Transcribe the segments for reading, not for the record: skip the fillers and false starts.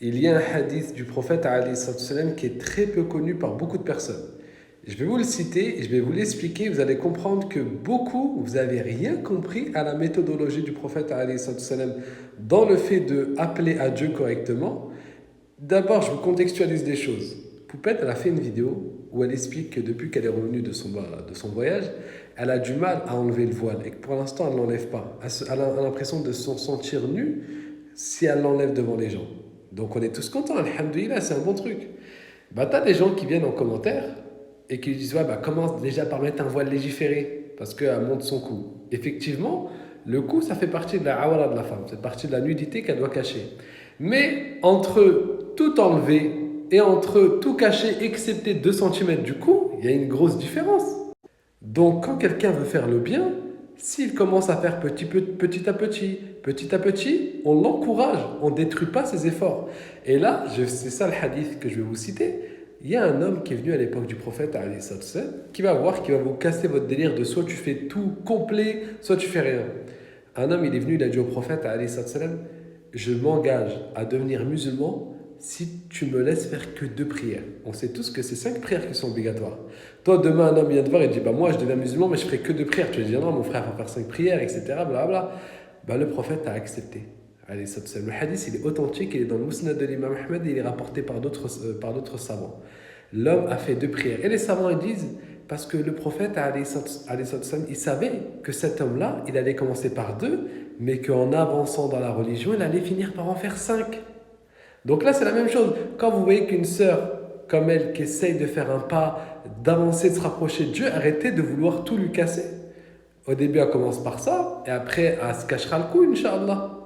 Il y a un hadith du prophète alayhi salam qui est très peu connu par beaucoup de personnes. Je vais vous le citer et je vais vous l'expliquer. Vous allez comprendre que beaucoup, vous n'avez rien compris à la méthodologie du prophète alayhi salam dans le fait de appeler à Dieu correctement. D'abord, je vous contextualise des choses. Poupette, elle a fait une vidéo où elle explique que depuis qu'elle est revenue de son voyage, elle a du mal à enlever le voile et que pour l'instant, elle ne l'enlève pas. Elle a l'impression de se sentir nue si elle l'enlève devant les gens. Donc on est tous contents, alhamdoulilah, c'est un bon truc. Bah t'as des gens qui viennent en commentaire et qui disent ouais bah commence déjà par mettre un voile légiféré parce qu'elle monte son cou. Effectivement, le cou ça fait partie de la awara de la femme, c'est partie de la nudité qu'elle doit cacher. Mais entre tout enlever et entre tout cacher excepté 2 centimètres du cou, il y a une grosse différence. Donc, quand quelqu'un veut faire le bien, s'il commence à faire petit à petit, on l'encourage, on ne détruit pas ses efforts. Et là, c'est ça le hadith que je vais vous citer. Il y a un homme qui est venu à l'époque du prophète, alayhi salam, qui va voir, qui va vous casser votre délire de soit tu fais tout complet, soit tu fais rien. Un homme, il est venu, il a dit au prophète, alayhi salam, je m'engage à devenir musulman si tu me laisses faire que 2 prières. On sait tous que c'est 5 prières qui sont obligatoires. Toi, demain, un homme vient te voir et dit bah, moi, je deviens musulman, mais je ferai que 2 prières. Tu vas dire non, mon frère va faire 5 prières, etc. Blablabla. Bah, le prophète a accepté. Allez, le hadith, il est authentique, il est dans le Musnad de l'imam Ahmed et il est rapporté par d'autres savants. L'homme a fait 2 prières. Et les savants ils disent parce que le prophète, il savait que cet homme-là, il allait commencer par 2, mais qu'en avançant dans la religion, il allait finir par en faire 5. Donc là, c'est la même chose. Quand vous voyez qu'une sœur, comme elle, qui essaye de faire un pas, d'avancer, de se rapprocher de Dieu, arrêtez de vouloir tout lui casser. Au début, elle commence par ça, et après, elle se cachera le coup, Inch'Allah.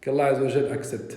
Qu'Allah Azza wa Jal accepte.